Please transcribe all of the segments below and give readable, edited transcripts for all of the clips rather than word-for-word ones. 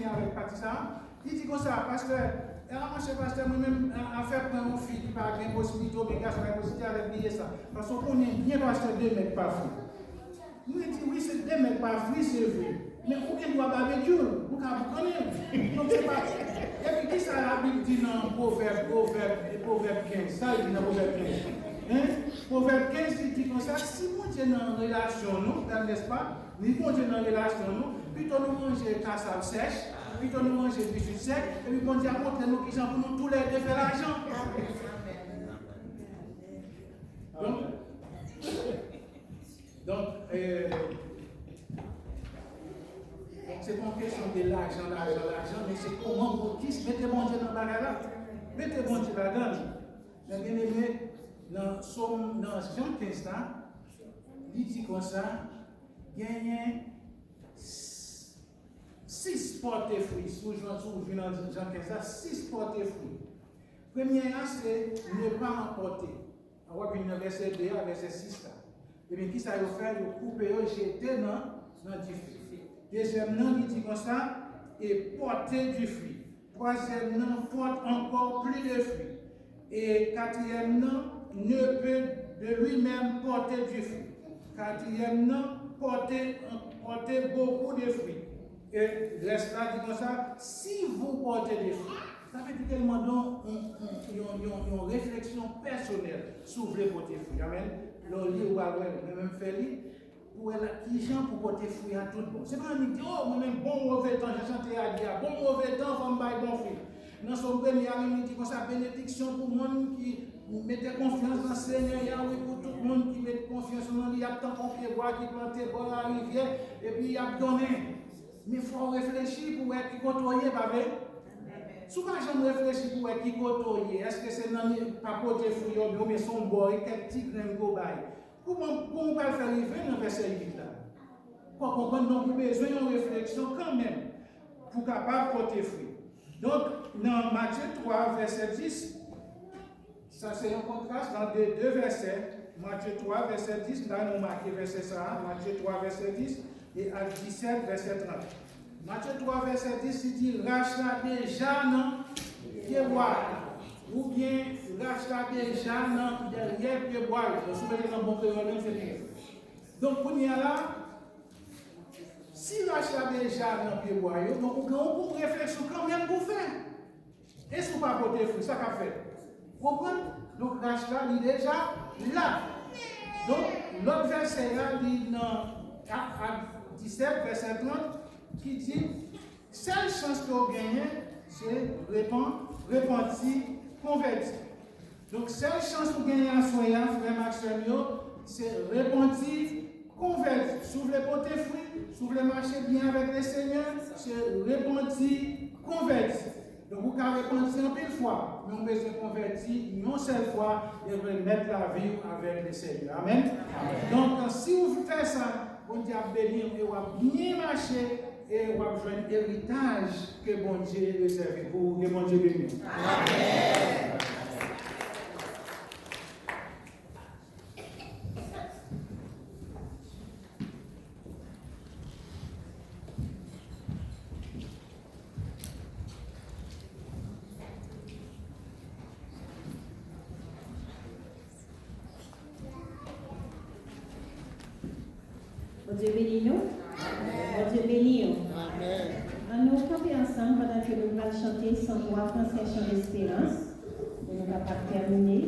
finir avec Patissa. Il dit comme ça, pasteur, pasteur, moi-même, à faire prendre mon fille qui parle bien possibilité, mais gars, sur la possibilité avec lier ça. Parce qu'on est bien pasteur 2 mètres par fruit. Nous dit oui, c'est 2 mètres par fruit, c'est vrai. Mais où est-ce doit barbecue? Vous connaissez. Donc c'est pas. Et puis qui ça la Bible dit dans Proverbe 15? Ça, il dit dans Proverbe 15. Proverbe 15, il dit comme ça, si mon Dieu est dans une relation, nous, n'est-ce pas? Ni bon Dieu dans une relation, nous, plutôt nous manger cassave sèche, plutôt nous manger biscuit sec, et puis bon Dieu montre nous qui sont pour nous tous les deux faire l'argent. Donc, c'est pas une question de l'argent, mais c'est comment vous dites, mettez bon Dieu dans le bagage là. Mettez bon Dieu là-dedans. Mais bien aimé, dans Jean 15, il dit comme ça, il y a 6 porte-fruits. Si vous venez dans Jean 15, 6 porte-fruits. Premier, c'est ne pas emporter. On va venir verset 2 à verset 6. Et bien, qui ça va faire? Le couper, jeter dans du fruit. Deuxièmement, il dit comme ça, et porter du fruit. Troisièmement, porte encore plus de fruits. Et quatrièmement, ne peut de lui-même porter du fruit. Quatrièmement, porter beaucoup de fruits. Et reste là, dit comme ça, si vous portez des fruits, ça veut dire qu'elle demande une réflexion personnelle sur les porter fruits. Amen. Le livre, même fait pour qui gens pour porter fruits à tout le monde. C'est pas un dit, oh, moi-même, bon mauvais temps, j'ai chanté à dire, bon mauvais temps, faut me bailler bon fruit. Dans son premier, il dit comme ça, bénédiction pour le monde qui mettait confiance dans le Seigneur, oui, pour tout le monde qui met confiance dans lui, il y a tant qu'on peut voir qui plantait dans la rivière, et puis il y a donné. Mais il faut réfléchir pour être qui côtoyer, pas vrai? Souvent, je réfléchis pour être qui côtoyer. Est-ce que c'est dans le papote de fruits, mais son boy, quel petit grain de bail? Comment on va faire arriver dans le verset 8 là? Pour comprendre, donc, nous avons besoin d'une réflexion quand même pour capable porter fruit. Donc, dans Matthieu 3, verset 10, ça c'est un contraste dans les deux versets. Matthieu 3, verset 10, là nous marquons verset ça, Matthieu 3, verset 10 et à 17, verset 30. Matthieu 3, verset 10, il dit rachat déjà non pied-bois, ou bien rachat déjà non derrière pied-bois. Je suis mettez dans bon créole, c'est bien. Donc, on y a là, si rachat déjà non pied-bois, donc on a une réflexion quand même pour faire. Est-ce qu'on va porter fruit? Ça qu'a fait. Vous comprenez? Donc, rachat, il est déjà là. Donc, l'autre verset là, il à 17, verset 30, qui dit seule chance que vous gagnez, c'est repentir, convertir. Donc, seule chance que vous gagnez en soyant, frère Maxime, c'est repentir, convertir. Si vous voulez porter fruit, si vous voulez marcher bien avec le Seigneur, c'est repentir, convertir. Donc, vous pouvez repentir en pile fois, mais on peut se convertir une seule fois et remettre la vie avec le Seigneur. Amen. Donc, si vous faites ça, bon Dieu a béni et on va bien marcher et on va jouer un héritage que bon Dieu réserve pour vous, que bon Dieu bénisse. Amen. Dieu bénit nous. Dieu bénit nous. Amen. Nous camper ensemble pendant que nous allons chanter sans voix français chant d'espérance. Nous ne va pas terminer.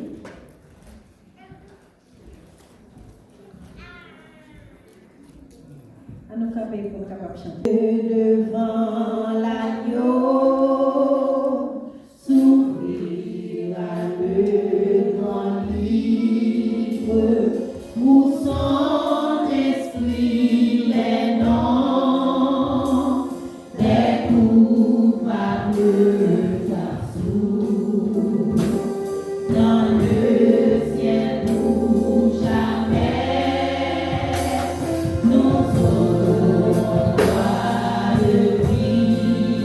Nous camper pour capable chanter. Devant l'agneau, s'ouvrira le grand livre où son esprit les noms des coupables partout dans le ciel pour jamais nous aurons droit de vie.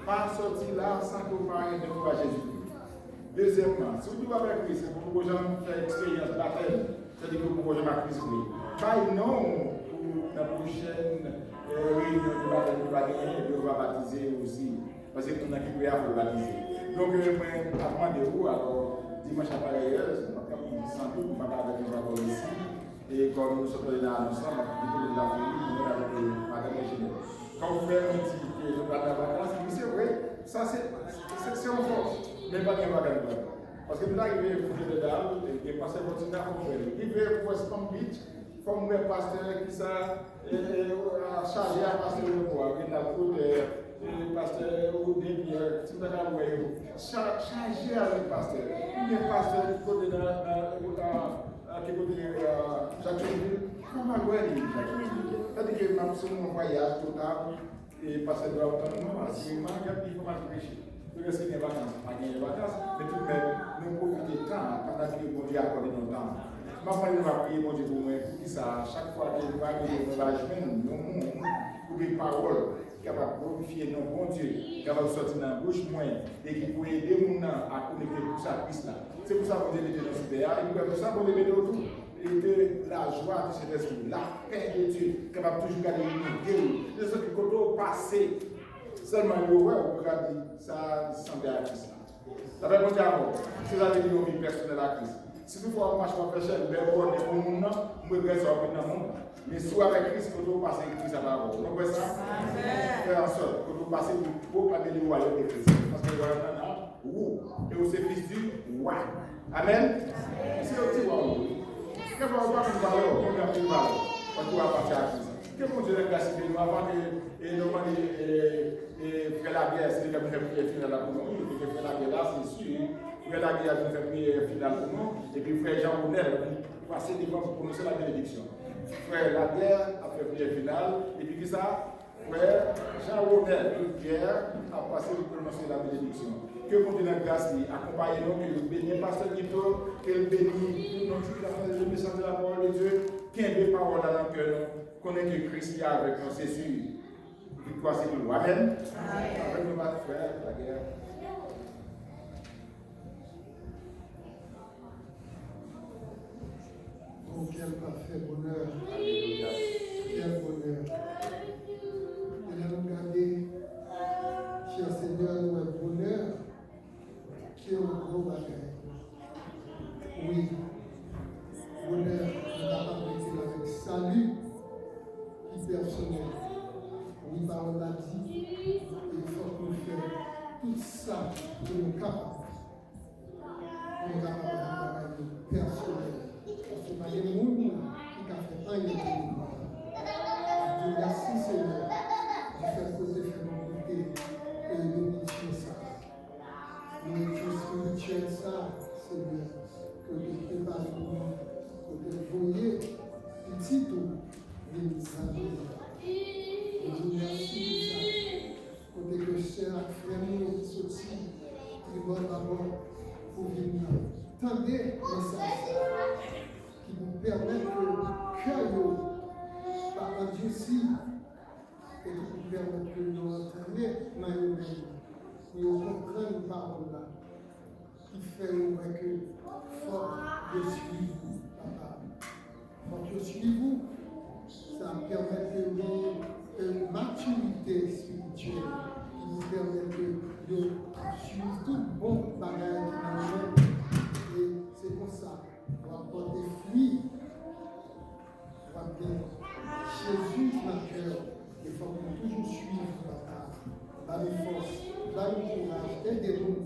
Pas sortir là sans que vous parliez de vous à Jésus-Christ. Deuxièmement, si vous vivez avec Christ, c'est pour que vous ayez expérience baptême, c'est-à-dire que vous pouvez avec Christ. Pas non pour la prochaine réunion de baptême de baptême, de vous baptiser aussi. Parce que nous avons qui peut vous baptiser. Donc, je vais demander vous, alors, dimanche après hier, sans doute, nous allons avec nous ici. Et comme nous sommes là ensemble, nous avons nous avec Madame Ingénieur. Quand vous faites un petit peu de vacances, c'est vrai, ça c'est en force, mais pas de vacances. Parce que nous arrivons à foutre de dalle, et passer votre temps à faire. Il veut pour West Palm Beach, il faut que le pasteur qui s'est chargé à passer le bois, il a coupé le pasteur ou des bières, tout le monde chargé avec le pasteur. Il y a un pasteur qui côté Jacksonville, comment c'est-à-dire que même si on voyage total et passer de l'autonomie, si on manque, il faut réfléchir. Nous restons des vacances, pas des vacances, mais tout de même, nous profitons du temps pendant que bon Dieu accorde notre temps. Ma famille va prier mon Dieu pour moi, pour ça, chaque fois que nous arrivons dans la journée, nous pour des paroles capables de glorifier notre bon Dieu, capables de sortir dans la bouche moins et qui pour aider les gens à connecter tout ça Christ là. C'est pour ça qu'on est dans ce pays, et pour ça qu'on est mis autour. Et que la joie de cet esprit, la paix de Dieu, capable toujours garder l'unité, de ce que quand on passe, seulement le ouais, on peut dire ça semble à Christ. Ça fait bon diable, c'est la vie personnelle à Christ. Si nous faisons un marche pour faire mais on est pour nous, nous restons dans le monde. Mais soit avec Christ, quand on passe avec Christ à la mort. Vous comprenez ça? Faire en sorte que nous passions pour proclamer le royaume de Christ. Parce que le royaume est là, et au service du roi. Amen. C'est le petit royaume. Que vous avez une valeur, combien de valeur, on doit partir à Christ. Que mon Dieu est classifié, nous avons fait la guerre, c'est le prière finale pour nous. Et frère la guerre là, c'est sûr. Frère la guerre a fait prière finale pour nous. Et puis frère Jean Rounel a passé devant pour prononcer la bénédiction. Frère la guerre a fait prière finale. Et puis qui ça? Frère Jean Rounel, Pierre, a passé pour prononcer la bénédiction. Que mon Dieu la grâce accompagne-nous, que le bénisse pasteur Guito, que le bénisse le message de la parole de Dieu, qu'il y ait des paroles dans le cœur, qu'on ait que Christ est avec nous, c'est sûr. Victoire, c'est nous. Amen. Avec nos frères, la guerre. Oh, quel parfait bonheur. Quel bonheur. Et là, nous regardons, cher Seigneur, nous un bonheur qui est un gros bagage. Oui, bonheur, nous avons avec salut qui personnel. Oui, parole l'a dit, il faut que nous fassions tout ça que nous sommes capables. Nous sommes capables de personnel. Parce que pas de monde qui a fait rien de nous. Dieu merci Seigneur de faire causer faire mon côté et de bénédiction ça. Nous chaîne ça, Seigneur, que nous préparons, que nous voyons, petit tout, nous nous merci pour ça. Côté que cher frère qui sorti, qui va d'abord pour venir. Tendez le message qui nous permet que cœur par endurci et qui nous permet que nous entraîner dans nous-mêmes. Nous comprenons une parole là qui fait que fort de suivre papa. Fort de suivre, ça permet que nous une maturité spirituelle qui nous permet de suivre tout bon bagage qui nous mène. Et c'est comme ça, on va porter fruit, on va bien Jésus dans le cœur. Il faut qu'on toujours suive papa. Donne force, donne courage, aidez-nous.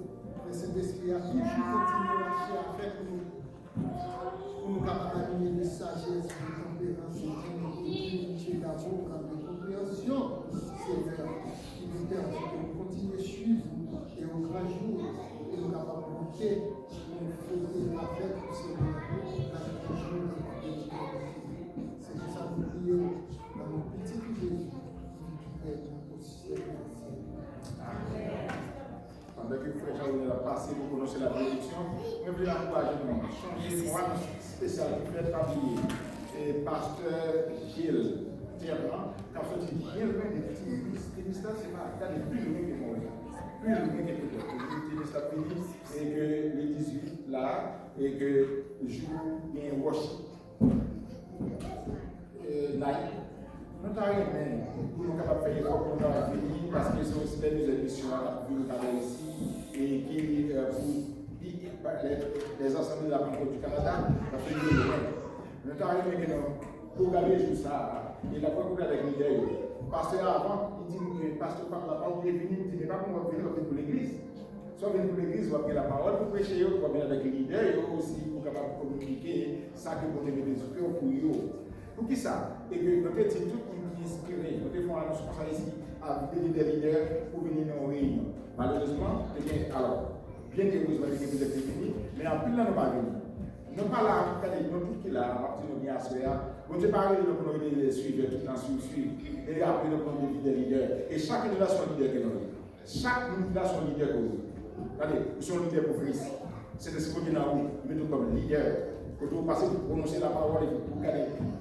Le Saint-Esprit a toujours continué à marcher avec nous. Pour nous capables de sagesse, de tempérance, de d'amour, de compréhension, Seigneur, qui nous permet de continuer à suivre et au grand jour, et nous capables de monter, nous faisons avec le Seigneur, dans le jour de l'éternité. C'est pour ça que nous prions dans nos petits Jésus, qui est au ciel. Pendant que frère Jean a passé pour prononcer la bénédiction, je vais encourager nous. Changer moi spécial qui fait travailler. Et pasteur Gilles Tiernan, qui a fait bien loin des petits ministères, c'est pas regarder plus loin que moi. Plus loin que peut-être. Le petit ministère fini et que les 18 là, et que joue bien worship. Night. Nous avons rien, pour nous capables de faire l'effort pour nous venir parce que c'est aussi des émissions à nous avons ici et qui pour les assemblées de la Banque du Canada, ça fait une nous avons rien pour regarder juste ça. Et la fois qu'on a avec l'idée, parce qu'avant, il dit que pasteur par la parole, il est venu, il dit mais pas comment venir pour l'église. Soit venir pour l'église, on va prendre la parole pour prêcher, on va venir avec l'idée aussi pour capable communiquer ça que vous devez développer pour eux. Pour qui ça? Et que nous avons tout inspiré, nous devons annoncer ça ici, à des leaders pour venir dans nos réunions. Malheureusement, alors, bien heureusement, les églises sont finies, mais en plus là, nous ne pas venir. Nous pas là, nous tout qui là, à partir de bien assoir. Bon Dieu parle de nous les suivre, tout le temps suivre. Et après, nous prenons des leaders. Et chaque leader son leader que nous avons. Chaque leader son leader que nous avons. Regardez, nous sommes leaders pour Christ. C'est de ce qu'on dit là, nous mettons comme leader. Quand vous passez pour prononcer la parole et pour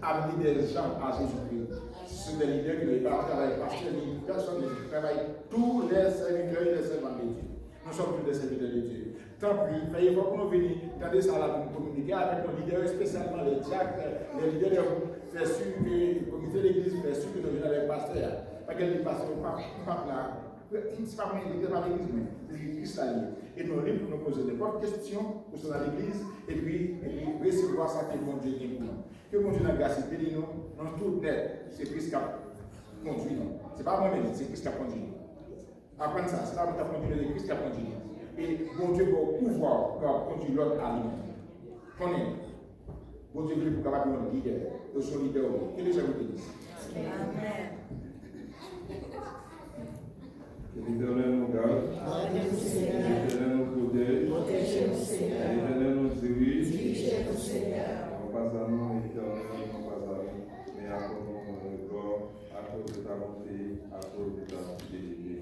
amener des gens à Jésus-Christ. Ce sont des leaders qui ne pas travailler parce que personne ne travaille. Tous les serviteurs et les servants de Dieu. Nous sommes tous des serviteurs de Dieu. Tant pis, il faut que nous venions, tendez ça là pour communiquer avec nos leaders, spécialement les diacres, les leaders, faire sûr que le comité de l'église, faire sûr que nous venons avec le pasteur. Parce que le pasteur, pas là. C'est pas moi qui est dans l'église, mais c'est l'église alliée. Et nous sommes libres pour nous poser des bonnes questions pour dans l'église et puis recevoir ça que mon Dieu dit pour nous. Que mon Dieu n'a grâce et béni nous, dans tout net, c'est Christ qui a conduit nous. Ce n'est pas moi-même, c'est Christ qui a conduit nous. Apprendre ça, c'est pas moi qui a conduit, c'est Christ qui a conduit nous. Et mon Dieu va pouvoir conduire l'autre à lui-même. Connais. Mon Dieu veut pour capable de nous guider, de son leader. Que les gens vous disent. Amen. Que l'Éternel nous garde, l'Éternel nous protège, l'Éternel nous dirige, non pas à nous, l'Éternel, non pas à nous, mais à cause à cause de ta bonté, à cause de ta fidélité.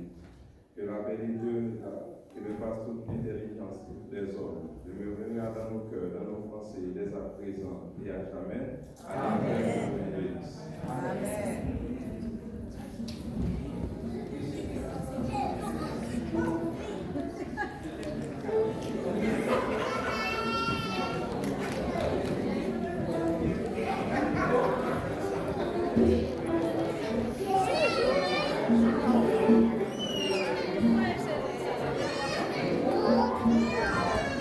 Que la bénédiction, que le passe toute l'intelligence des hommes, demeure dans nos cœurs, dans nos pensées, dès à présent et à jamais. Amen. Amen. Amen.